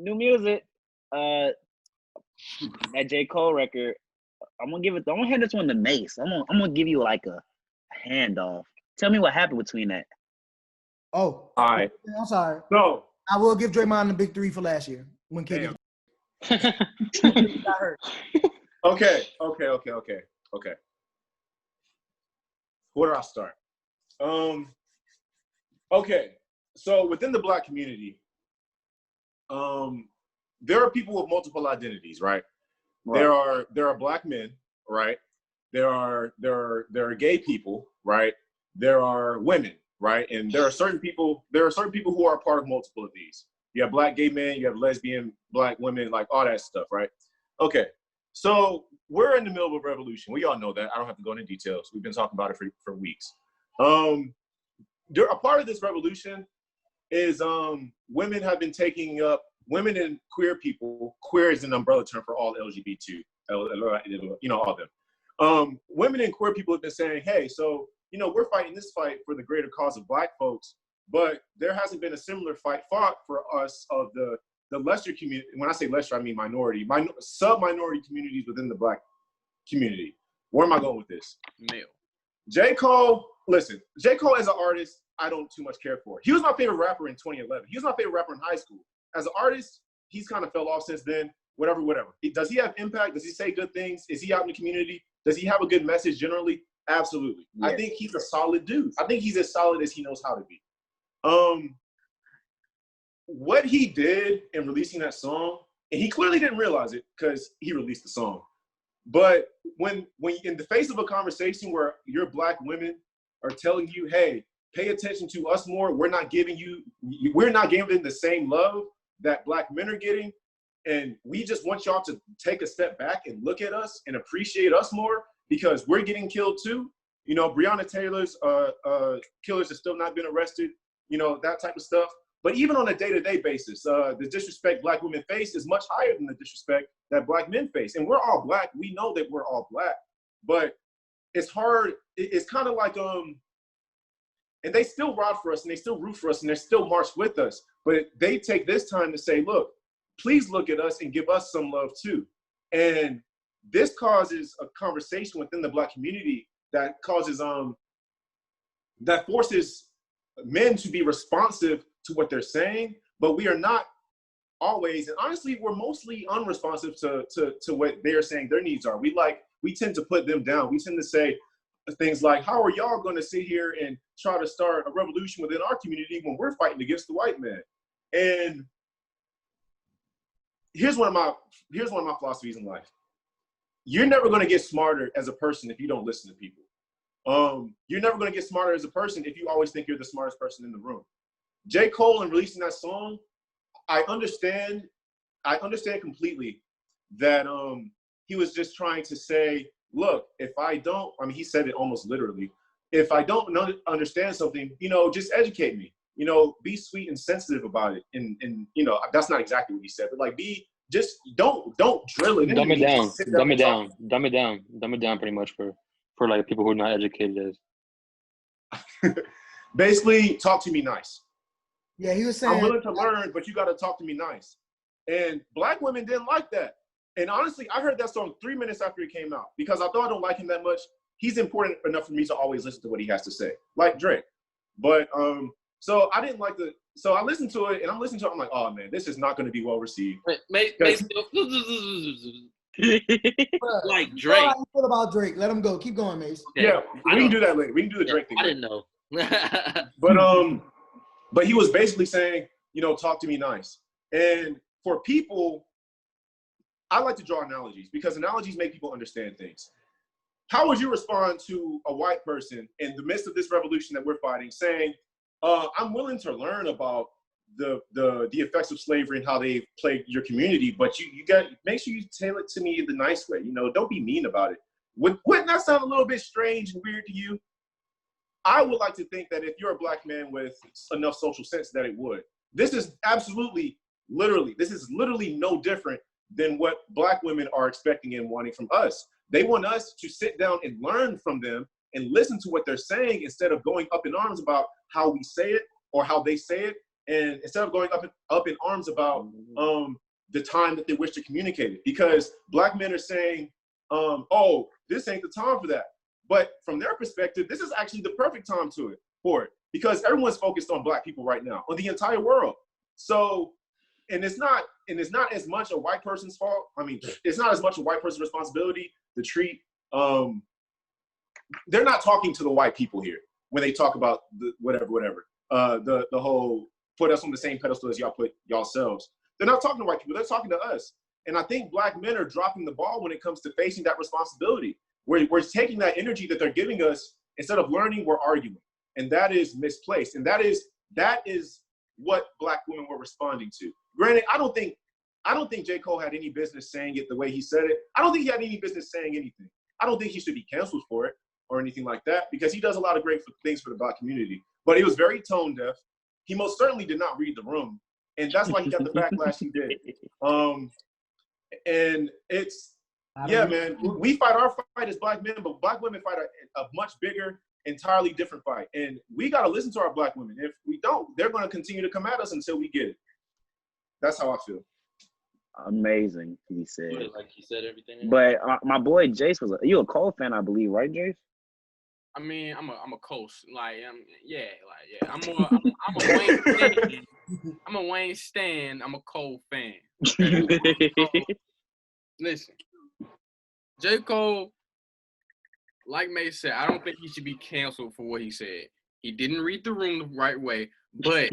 new music. That J. Cole record. I'm gonna hand this one to Mace. I'm gonna give you like a handoff. Tell me what happened between that. Oh, all right. I'm sorry. So I will give Draymond the big 3 for last year when KD got hurt. Okay. Where do I start? Okay. So within the Black community, there are people with multiple identities, right? There are Black men, right? There are gay people, right? There are women, right? And there are certain people who are a part of multiple of these. You have Black gay men, you have lesbian Black women, like all that stuff, right? Okay. So we're in the middle of a revolution. We all know that. I don't have to go into details. We've been talking about it for weeks. A part of this revolution is women have been taking up, women and queer people, queer is an umbrella term for all LGBT, all of them. Women and queer people have been saying, hey, so, we're fighting this fight for the greater cause of Black folks, but there hasn't been a similar fight fought for us of the lesser community. When I say lesser, I mean minority, sub-minority communities within the Black community. Where am I going with this? Male. J. Cole, listen, J. Cole as an artist, I don't too much care for. He was my favorite rapper in 2011. He was my favorite rapper in high school. As an artist, he's kind of fell off since then, whatever. Does he have impact? Does he say good things? Is he out in the community? Does he have a good message generally? Absolutely. Yes. I think he's a solid dude. I think he's as solid as he knows how to be. What he did in releasing that song, and he clearly didn't realize it because he released the song. But when in the face of a conversation where your Black women are telling you, hey, pay attention to us more, we're not giving the same love that Black men are getting, and we just want y'all to take a step back and look at us and appreciate us more because we're getting killed too. Breonna Taylor's killers have still not been arrested, that type of stuff. But even on a day-to-day basis, the disrespect Black women face is much higher than the disrespect that Black men face. And we're all Black. We know that we're all Black. But it's hard. It's kind of like, and they still ride for us, and they still root for us, and they still march with us. But they take this time to say, look, please look at us and give us some love too. And this causes a conversation within the Black community that causes, that forces men to be responsive to what they're saying, but we are not always, and honestly, we're mostly unresponsive to what they're saying their needs are. We tend to put them down. We tend to say things like, how are y'all going to sit here and try to start a revolution within our community when we're fighting against the white man? And here's one of my philosophies in life. You're never going to get smarter as a person if you don't listen to people. You're never going to get smarter as a person if you always think you're the smartest person in the room. J. Cole, in releasing that song, I understand completely that he was just trying to say, look, he said it almost literally, if I don't understand something, just educate me, be sweet and sensitive about it. And that's not exactly what he said, but don't drill it. Dumb it down pretty much for like people who are not educated as. Basically, talk to me nice. Yeah, he was saying, I'm willing to learn, but you got to talk to me nice. And Black women didn't like that. And honestly, I heard that song 3 minutes after it came out because I thought I don't like him that much. He's important enough for me to always listen to what he has to say, like Drake. But so I didn't like so I listened to it, and I'm listening to it. I'm like, oh man, this is not going to be well received. Like Drake. How you feel about Drake? Let him go. Keep going, Mace. Yeah, we can do that later. We can do the Drake thing. I didn't know. But he was basically saying, talk to me nice. And for people, I like to draw analogies because analogies make people understand things. How would you respond to a white person in the midst of this revolution that we're fighting saying, I'm willing to learn about the effects of slavery and how they plague your community, but you got make sure you tell it to me the nice way. Don't be mean about it. Wouldn't that sound a little bit strange and weird to you? I would like to think that if you're a Black man with enough social sense that it would. This is literally no different than what Black women are expecting and wanting from us. They want us to sit down and learn from them and listen to what they're saying instead of going up in arms about how we say it or how they say it. and instead of going up in arms about the time that they wish to communicate it, because Black men are saying, oh, this ain't the time for that. But from their perspective, this is actually the perfect time for it, because everyone's focused on Black people right now, on the entire world. So, and it's not as much a white person's fault. I mean, it's not as much a white person's responsibility to treat. They're not talking to the white people here when they talk about the whatever. The whole put us on the same pedestal as y'all put yourselves. They're not talking to white people. They're talking to us. And I think Black men are dropping the ball when it comes to facing that responsibility. We're taking that energy that they're giving us, instead of learning, we're arguing. And that is misplaced. And that is what Black women were responding to. Granted, I don't think J. Cole had any business saying it the way he said it. I don't think he had any business saying anything. I don't think he should be canceled for it or anything like that, because he does a lot of great things for the Black community. But he was very tone deaf. He most certainly did not read the room. And that's why he got the backlash he did. And it's, yeah, man, we fight our fight as Black men, but Black women fight a much bigger, entirely different fight. And we got to listen to our Black women. If we don't, they're going to continue to come at us until we get it. That's how I feel. Amazing, he said. Like he said everything. But my boy Jace was you a Cole fan, I believe, right, Jace? I mean, I'm a Coast. I'm a Wayne Stan. I'm a Wayne Stan. I'm a Cole fan. Listen, J. Cole, like May said, I don't think he should be canceled for what he said. He didn't read the room the right way. But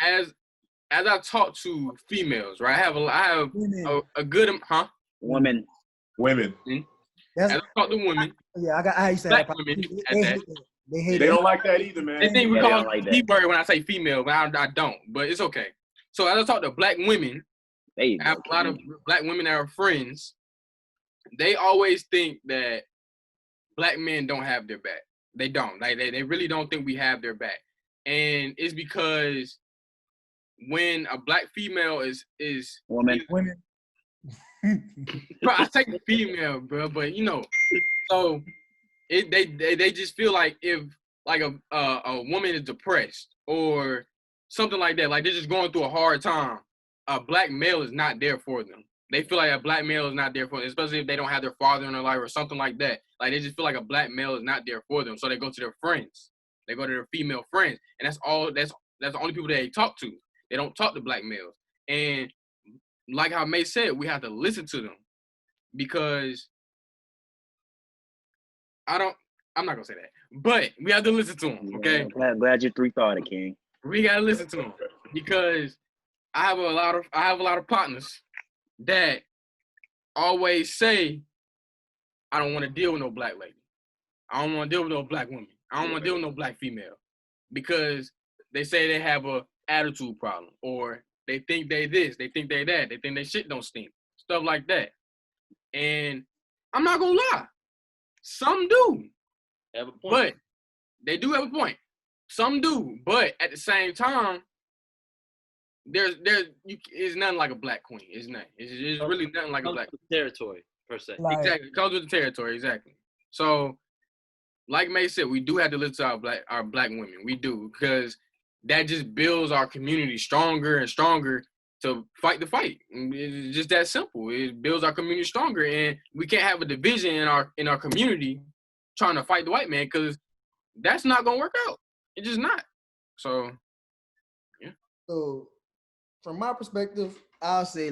as I talk to females, right? I have a good Women. Mm-hmm. As I talk to women. Yeah, I got how you say Black that. women They don't like that either, man. They think we call it P-word when I say female, but I don't. But it's okay. So as I talk to Black women, I have a lot of Black women that are friends. They always think that Black men don't have their back. They don't. Like they really don't think we have their back. And it's because when a Black female is women. Bro, I take the female, bro, but so they just feel like if like a woman is depressed or something like that, like they're just going through a hard time, a Black male is not there for them. They feel like a Black male is not there for them, especially if they don't have their father in their life or something like that. Like they just feel like a Black male is not there for them, so they go to their friends. They go to their female friends, and that's all. That's the only people they talk to. They don't talk to Black males. And like how May said, we have to listen to them, because I'm not gonna say that, but we have to listen to them. Okay. Yeah, glad you thought it, King. We gotta listen to them, because I have a lot of partners that always say, I don't want to deal with no Black lady. I don't want to deal with no Black woman. I don't want to deal with no Black female, because they say they have a attitude problem, or they think they this, they think they that, they think they shit don't stink, stuff like that. And I'm not gonna lie, some do. Have a point. But they do have a point. Some do, but at the same time, it's nothing like a Black queen. It's not. It's really nothing like a Black territory per se. Exactly, it comes with the territory. Exactly. So, like May said, we do have to listen to our black women. We do, because that just builds our community stronger and stronger to fight the fight. It's just that simple. It builds our community stronger, and we can't have a division in our community trying to fight the white man, because that's not gonna work out. It's just not. So, yeah. So, from my perspective, I'll say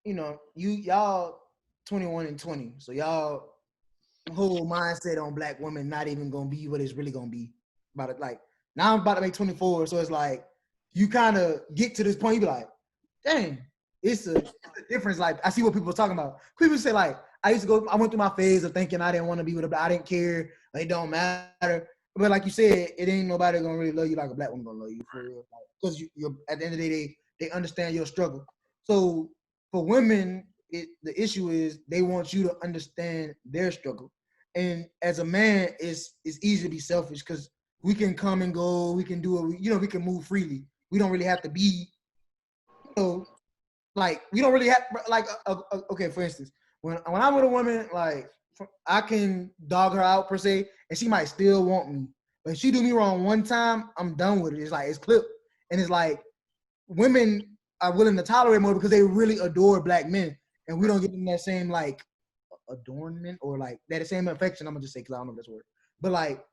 y'all 21 and 20, so y'all whole mindset on Black women not even gonna be what it's really gonna be. About it, now I'm about to make 24, so it's like you kind of get to this point, you be like, dang, it's a difference. Like I see what people are talking about. People say I went through my phase of thinking I didn't want to be with a Black, I didn't care, it don't matter. But like you said, it ain't nobody gonna really love you like a Black woman gonna love you for real. Because you're at the end of the day, they understand your struggle. So for women, the issue is they want you to understand their struggle. And as a man, it's easy to be selfish because we can come and go, we can do it, we can move freely. We don't really have to be, we don't really have, okay, for instance, when I'm with a woman, I can dog her out per se, and she might still want me. But if she do me wrong one time, I'm done with it. It's like it's clipped, and it's like women are willing to tolerate more because they really adore black men, and we don't give them that same like adornment or like that same affection. I'm gonna just say because I don't know this word, but like,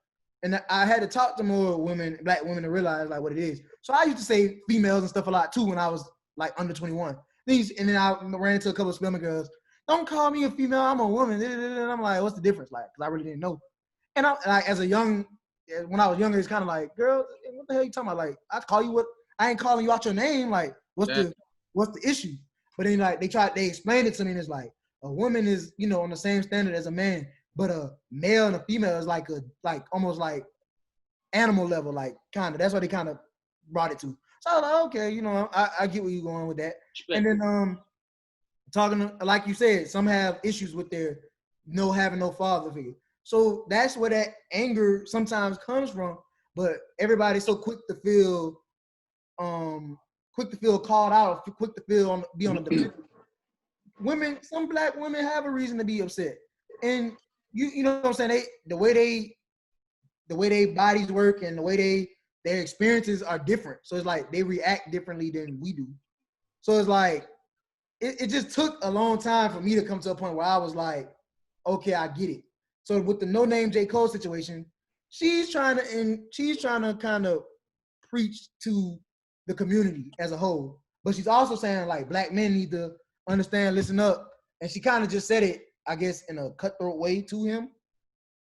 and I had to talk to more women, black women, to realize like what it is. So I used to say females and stuff a lot too when I was like under 21. And then I ran into a couple of Spelman girls. Don't call me a female. I'm a woman. And I'm like, what's the difference? Like, because I really didn't know. And I like when I was younger, it's kind of like, girl, what the hell are you talking about? Like, I call you what? I ain't calling you out your name. Like, what's the issue? But then like they explained it to me, and it's like a woman is on the same standard as a man, but a male and a female is like almost like animal level, like kind of. That's why they kind of brought it to. So I was like, okay, I get where you're going with that. And then talking like you said, some have issues with their having no father figure. So that's where that anger sometimes comes from. But everybody's so quick to feel called out, quick to be on the defensive. Women, some black women have a reason to be upset, and you know what I'm saying. The way they bodies work and the way their experiences are different. So it's like they react differently than we do. So it's like it just took a long time for me to come to a point where I was like, okay, I get it. So with the No Name J. Cole situation, she's trying to kind of preach to the community as a whole, but she's also saying like black men need to understand, listen up, and she kind of just said it, I guess, in a cutthroat way to him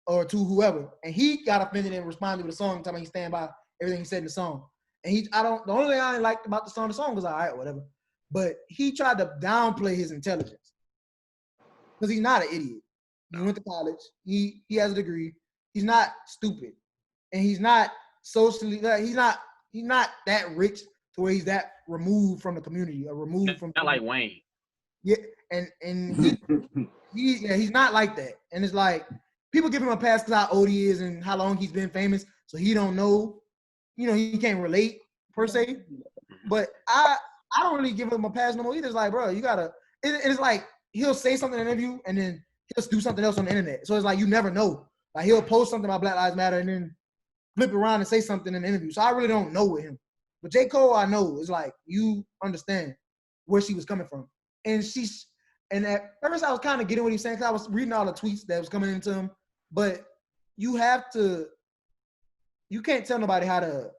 or to whoever, and he got offended and responded with a song, telling me he stand by everything he said in the song. And the only thing I liked about the song was all right, whatever, but he tried to downplay his intelligence because he's not an idiot. He went to college. He has a degree. He's not stupid, and he's not socially. He's not that rich to where he's that removed from the community or removed from. Not like Wayne. Yeah, and he's not like that. And it's like people give him a pass because how old he is and how long he's been famous, so he don't know. He can't relate per se. But I don't really give him a pass no more either. It's like, bro, you gotta. It's like he'll say something in an interview and then he'll do something else on the internet. So it's like you never know. Like he'll post something about Black Lives Matter and then flip it around and say something in the interview. So I really don't know with him. But J. Cole, I know, is like you understand where she was coming from. And at first I was kind of getting what he's saying because I was reading all the tweets that was coming into him. But you can't tell nobody how to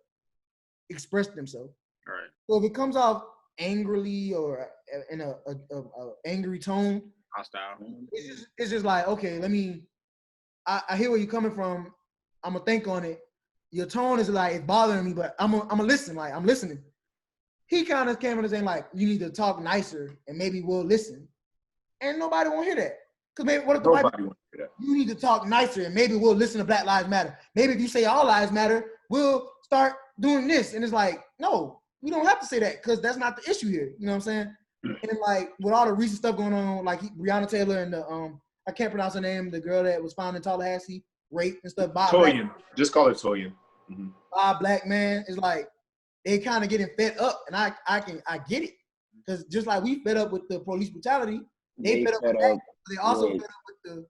express themselves. All right. So if it comes off angrily or in a angry tone, hostile, it's just like, okay, I hear where you're coming from. I'm gonna think on it. Your tone is like, it's bothering me, but I'm gonna listen. Like, I'm listening. He kind of came in and saying like, you need to talk nicer and maybe we'll listen. And nobody won't hear that. Because maybe what if Nobody wants to hear that. You need to talk nicer and maybe we'll listen to Black Lives Matter. Maybe if you say all lives matter, we'll start doing this. And it's like, no, we don't have to say that because that's not the issue here. You know what I'm saying? And like with all the recent stuff going on, like Breonna Taylor and the I can't pronounce her name, the girl that was found in Tallahassee, raped and stuff. Toyin. Just call her Toyin. Mm-hmm. Black man is like they kind of getting fed up, and I get it because just like we fed up with the police brutality, they fed up with that. They also fed up with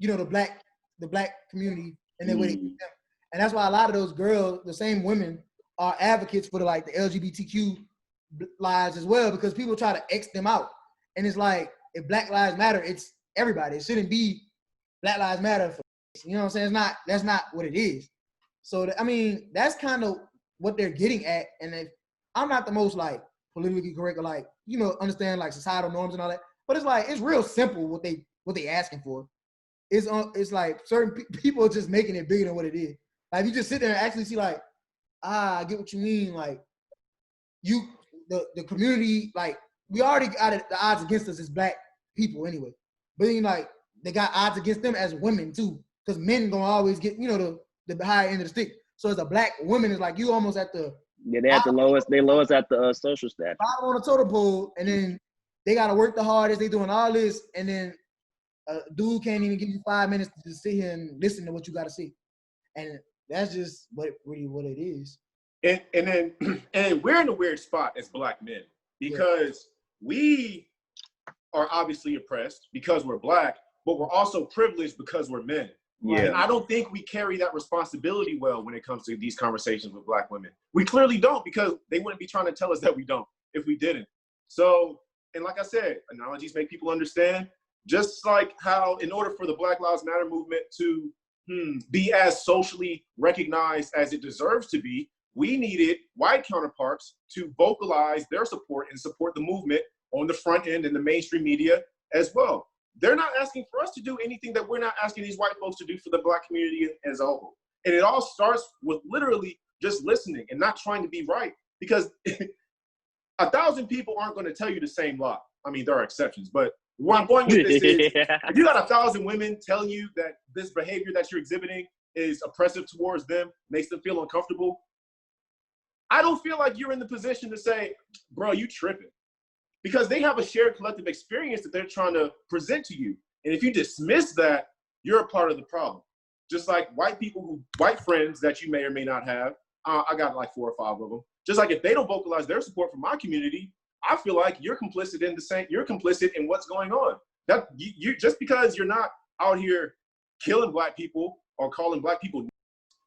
the black community and the way they treat them. And that's why a lot of those girls, the same women, are advocates for the LGBTQ lives as well, because people try to X them out. And it's like, if Black Lives Matter, it's everybody. It shouldn't be Black Lives Matter for, you know what I'm saying? That's not what it is. So, that's kind of what they're getting at. And if I'm not the most politically correct or understand societal norms and all that, but it's real simple what they asking for. It's like certain people are just making it bigger than what it is. Like, you just sit there and actually see I get what you mean. Like, the community, we already got the odds against us as black people anyway. But then they got odds against them as women too, because men gonna always get the higher end of the stick. So as a black woman, it's like you almost at the they at the lowest. They lowest at the social status. Bottom on the totem pole, and then they gotta work the hardest. They doing all this, and then a dude can't even give you 5 minutes to just sit here and listen to what you gotta see. And that's just what it is. And then we're in a weird spot as black men because we are obviously oppressed because we're black, but we're also privileged because we're men. Yeah. And I don't think we carry that responsibility well when it comes to these conversations with Black women. We clearly don't, because they wouldn't be trying to tell us that we don't if we didn't. So, and like I said, analogies make people understand. Just like how in order for the Black Lives Matter movement to be as socially recognized as it deserves to be, we needed white counterparts to vocalize their support and support the movement on the front end in the mainstream media as well. They're not asking for us to do anything that we're not asking these white folks to do for the Black community as a whole. And it all starts with literally just listening and not trying to be right, because 1,000 people aren't going to tell you the same lie. I mean, there are exceptions, but where I'm going with this is, if you got 1,000 women telling you that this behavior that you're exhibiting is oppressive towards them, makes them feel uncomfortable, I don't feel like you're in the position to say, bro, you tripping. Because they have a shared collective experience that they're trying to present to you. And if you dismiss that, you're a part of the problem. Just like white friends that you may or may not have, I got like 4 or 5 of them. Just like if they don't vocalize their support for my community, I feel like you're complicit in you're complicit in what's going on. That you just because you're not out here killing Black people or calling Black people,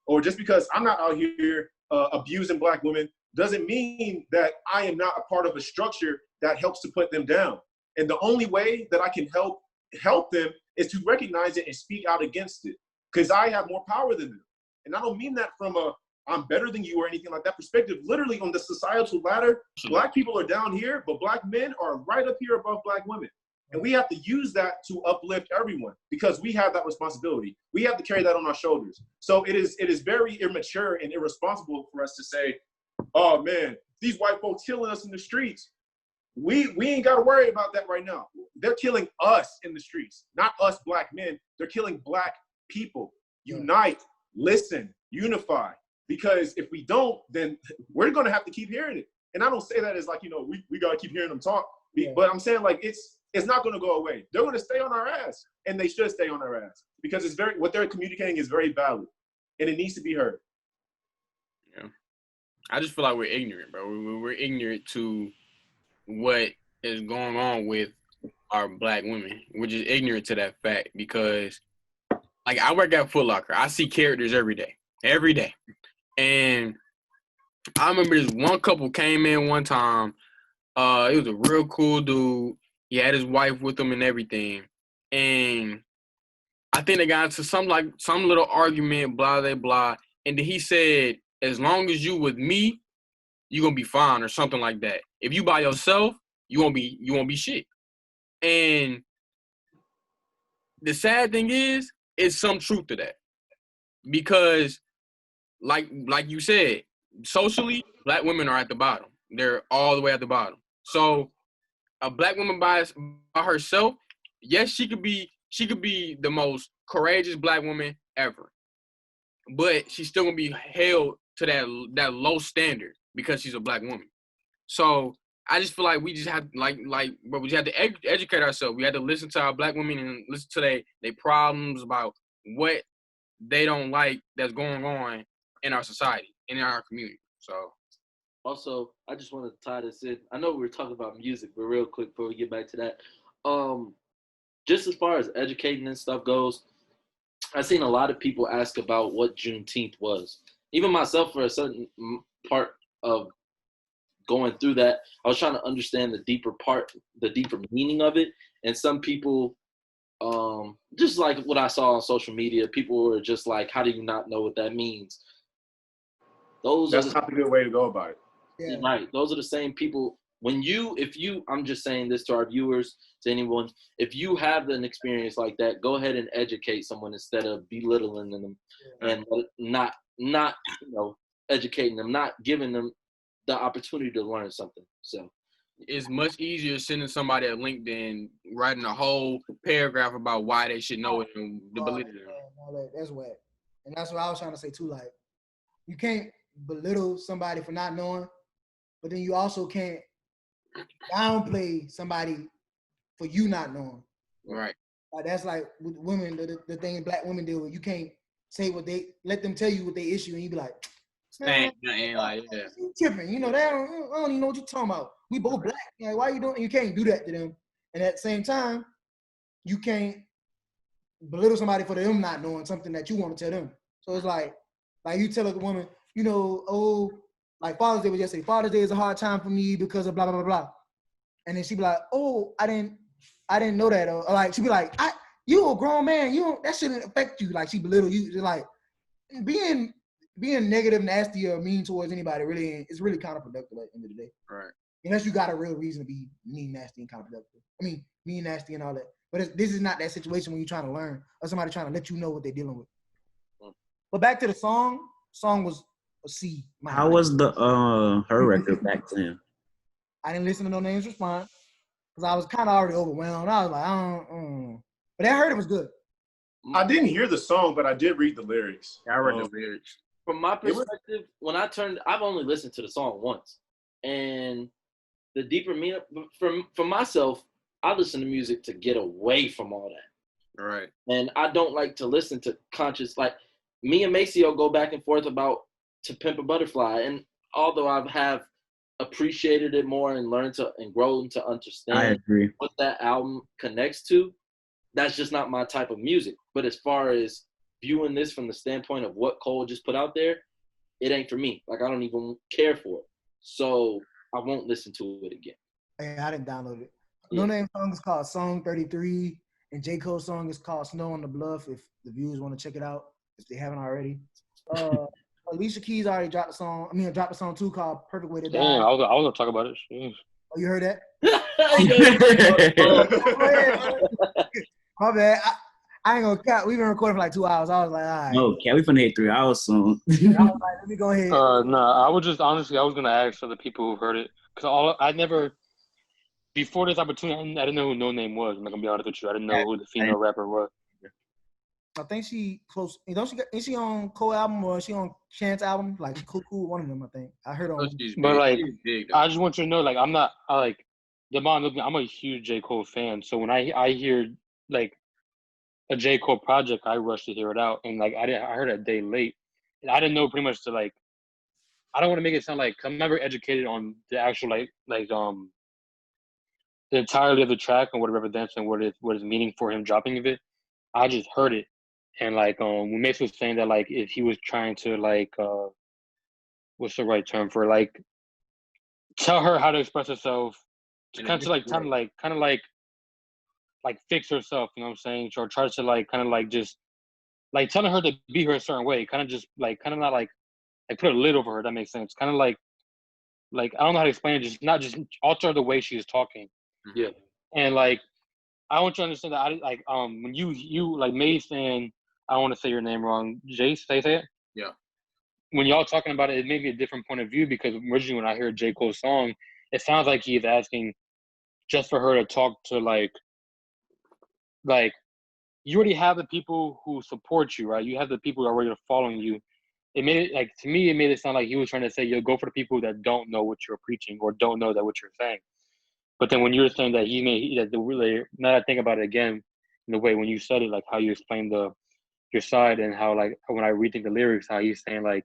or just because I'm not out here abusing Black women, doesn't mean that I am not a part of a structure that helps to put them down. And the only way that I can help them is to recognize it and speak out against it, because I have more power than them. And I don't mean that from a I'm better than you or anything like that perspective. Literally on the societal ladder, Black people are down here, but Black men are right up here above Black women. And we have to use that to uplift everyone, because we have that responsibility. We have to carry that on our shoulders. So it is very immature and irresponsible for us to say, oh man, these white folks killing us in the streets. We ain't got to worry about that right now. They're killing us in the streets, not us Black men. They're killing Black people. Unite, listen, unify. Because if we don't, then we're going to have to keep hearing it. And I don't say that as like, we got to keep hearing them talk. But I'm saying like it's not going to go away. They're going to stay on our ass, and they should stay on our ass, because what they're communicating is very valid, and it needs to be heard. Yeah, I just feel like we're ignorant, bro. We're ignorant to what is going on with our Black women. We're just ignorant to that fact, because like I work at Foot Locker. I see characters every day. And I remember this one couple came in one time. It was a real cool dude. He had his wife with him and everything. And I think they got into some little argument, blah, blah, blah. And then he said, as long as you with me, you're gonna be fine, or something like that. If you by yourself, you won't be shit. And the sad thing is, it's some truth to that. Because like you said, socially, Black women are at the bottom. They're all the way at the bottom. So a Black woman by herself, yes, she could be the most courageous Black woman ever, but she's still gonna be held to that low standard because she's a Black woman. So I just feel like we just have but we just have to educate ourselves. We have to listen to our Black women and listen to their problems about what they don't like that's going on in our society, in our community. So also, I just want to tie this in. I know we were talking about music, but real quick before we get back to that, just as far as educating and stuff goes, I've seen a lot of people ask about what Juneteenth was. Even myself, for a certain part of going through that, I was trying to understand the deeper meaning of it. And some people, just like what I saw on social media, people were just like, how do you not know what that means? That's not a good way to go about it. Yeah. Right. Those are the same people. I'm just saying this to our viewers, to anyone, if you have an experience like that, go ahead and educate someone instead of belittling them and not educating them, not giving them the opportunity to learn something. So it's much easier sending somebody a link than writing a whole paragraph about why they should know it and the validity. That's whack. And that's what I was trying to say too. Like, you can't belittle somebody for not knowing, but then you also can't downplay somebody for you not knowing. Right. Like, that's like with women, the thing Black women deal with. You can't say let them tell you what they issue, and you be like, man, you tripping. They I don't even know what you're talking about. We both Black. Like, why you doing? You can't do that to them. And at the same time, you can't belittle somebody for them not knowing something that you want to tell them. So it's like you tell a woman, you know, oh, like Father's Day was yesterday. Father's Day is a hard time for me because of blah blah blah blah. And then she be like, oh, I didn't know that. Or like she be like, you a grown man, that shouldn't affect you. Like she belittle you. Just like being negative, nasty, or mean towards anybody is really counterproductive at the end of the day. Right. Unless you got a real reason to be mean, nasty, and counterproductive. I mean, mean, nasty, and all that. But this is not that situation when you're trying to learn or somebody trying to let you know what they're dealing with. But back to the song. Song was a C. How was the her record back then? I didn't listen to No Names Respond because I was kind of already overwhelmed. I was like, I don't. But I heard it was good. I didn't hear the song, but I did read the lyrics. I read the lyrics. From my perspective, I've only listened to the song once, and the deeper meaning for myself, I listen to music to get away from all that. Right. And I don't like to listen to conscious, like me and Maceo go back and forth about To Pimp a Butterfly. And although I have appreciated it more and learned to and grown to understand what that album connects to, that's just not my type of music. But as far as viewing this from the standpoint of what Cole just put out there, it ain't for me. Like I don't even care for it. So I won't listen to it again. Hey, I didn't download it. No Name song is called Song 33, and J. Cole's song is called Snow on the Bluff, if the viewers want to check it out, if they haven't already. Alicia Keys already dropped a song. Dropped a song too called Perfect Way to Die. Damn, I was gonna talk about it. Jeez. Oh, you heard that? My bad. I ain't gonna count. We've been recording for like 2 hours. I was like, all right. No, we finna hit 3 hours soon. I was like, let me go ahead. No, I was just honestly, I was gonna ask other people who've heard it because I never before this opportunity, I didn't know who No Name was. I'm not gonna be honest with you. I didn't know who the female rapper was. I think she close. Is she on Cole album or is she on Chance album? Like cool, one of them. I think I heard on. But like, I just want you to know, like, I'm a huge J. Cole fan. So when I hear like a J. Cole project, I rush to hear it out, and like I heard it a day late, and I didn't know pretty much to like. I don't want to make it sound like I'm never educated on the actual the entirety of the track and what it represents and what is meaning for him dropping of it. I just heard it, and like when Mace was saying that like if he was trying to like what's the right term for like tell her how to express herself, to kind of like fix herself, you know what I'm saying, or try to like kind of like just like telling her to be her a certain way, kind of just like kind of not like put a lid over her. That makes sense. Kind of like I don't know how to explain it. Just not just alter the way she is talking. Yeah. And like I want you to understand that I like when you like Mace and I don't want to say your name wrong, Jace, say it. Yeah. When y'all talking about it, it made me a different point of view because originally when I heard J. Cole's song, it sounds like he's asking just for her to talk to like you already have the people who support you, right? You have the people who are already following you. It made it like to me, it made it sound like he was trying to say, yo, go for the people that don't know what you're preaching or don't know that what you're saying. But then when you were saying that now that I think about it again, in the way when you said it, like how you explained your side and how like when I rethink the lyrics, how he's saying like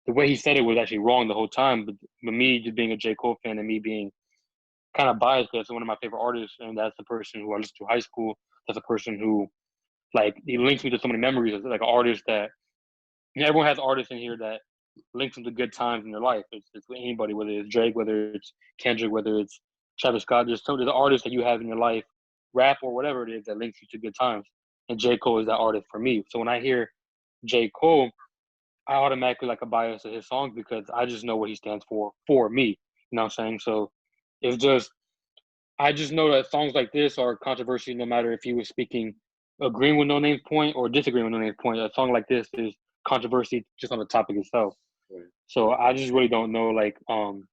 the way he said it was actually wrong the whole time. But me just being a J. Cole fan and me being kind of biased because it's one of my favorite artists, and that's the person who I listened to in high school. That's the person who like he links me to so many memories. It's like an artist that everyone has artists in here that links them to good times in their life. It's anybody, whether it's Drake, whether it's Kendrick, whether it's Travis Scott. There's the artists that you have in your life, rap or whatever it is, that links you to good times. And J. Cole is that artist for me. So when I hear J. Cole, I automatically like a bias of his songs because I just know what he stands for me. You know what I'm saying? So it's just, I just know that songs like this are controversial no matter if he was agreeing with No Name's point or disagreeing with No Name's point. A song like this is controversy just on the topic itself. Right. So I just really don't know, like, I'm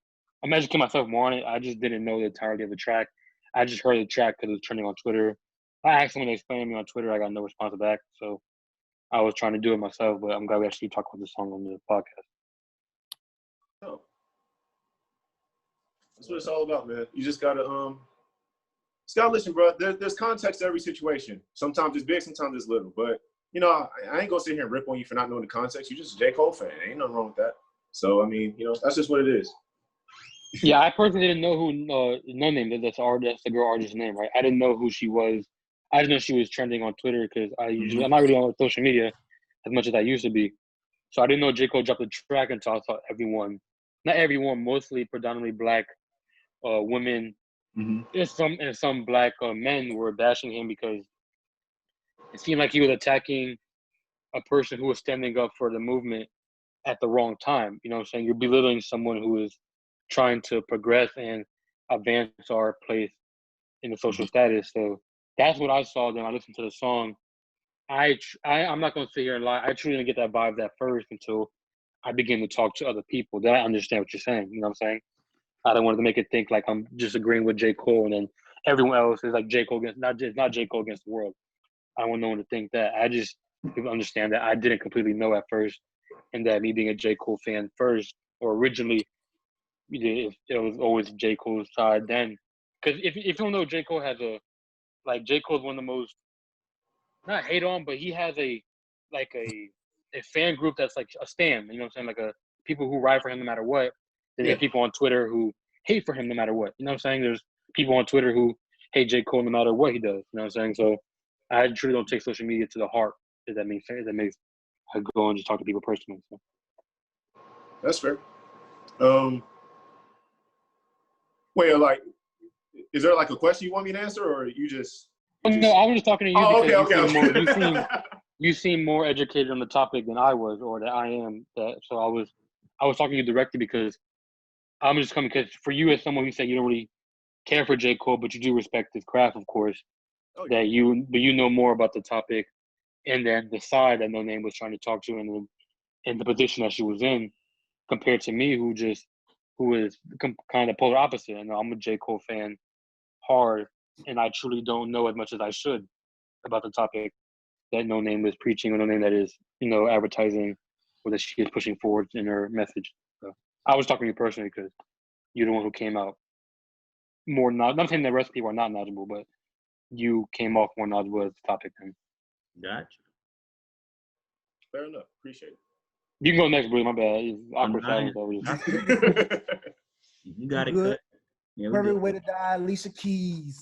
educating myself more on it. I just didn't know the entirety of the track. I just heard the track because it was trending on Twitter. I asked someone to explain to me on Twitter. I got no response back. So I was trying to do it myself, but I'm glad we actually talked about this song on the podcast. Oh. That's what it's all about, man. You just gotta listen, bro. There's context to every situation. Sometimes it's big, sometimes it's little. But you know, I ain't gonna sit here and rip on you for not knowing the context. You're just a J. Cole fan. Ain't nothing wrong with that. So I mean, you know, that's just what it is. Yeah, I personally didn't know who No Name is. That's the girl artist's name, right? I didn't know who she was. I just know she was trending on Twitter because I'm not really on social media as much as I used to be. So I didn't know J. Cole dropped the track until I saw not everyone, mostly predominantly black women, and some black men were bashing him because it seemed like he was attacking a person who was standing up for the movement at the wrong time. You know what I'm saying? You're belittling someone who is trying to progress and advance our place in the social status. So that's what I saw when I listened to the song. I'm not going to sit here and lie. I truly didn't get that vibe at first until I begin to talk to other people. That I understand what you're saying. You know what I'm saying? I don't want to make it think like I'm just agreeing with J. Cole and then everyone else is like J. Cole against not J. Cole against the world. I don't want no one to think that. I just people understand that I didn't completely know at first, and that me being a J. Cole fan first or originally, it was always J. Cole's side then. Because if you don't know, J. Cole has J. Cole's one of the most not hate on, but he has a fan group that's like a stan. You know what I'm saying? Like a people who ride for him no matter what. Then there's people on Twitter who hate for him no matter what. You know what I'm saying? There's people on Twitter who hate J. Cole no matter what he does. You know what I'm saying? So I truly don't take social media to the heart. If that makes sense. That makes I go and just talk to people personally. So. That's fair. Wait, like, is there like a question you want me to answer, or you just? No, I was just talking to you because okay. you seem more educated on the topic than I was, or that I am. So I was talking to you directly because I'm just coming because for you as someone who said you don't really care for J. Cole, but you do respect his craft, of course. But you know more about the topic, and then the side that No Name was trying to talk to, and the position that she was in, compared to me, who is kind of polar opposite. And I'm a J. Cole fan, hard, and I truly don't know as much as I should about the topic that No Name is preaching, or No Name that is advertising, or that she is pushing forward in her message. So I was talking to you personally because you're the one who came out more not. I'm saying the rest of people are not knowledgeable, but you came off more knowledgeable as the topic. Gotcha. Fair enough. Appreciate it. You can go next, bro. My bad. It's awkward silence. You got it good. cut. Yeah, Perfect way to die, Alicia Keys.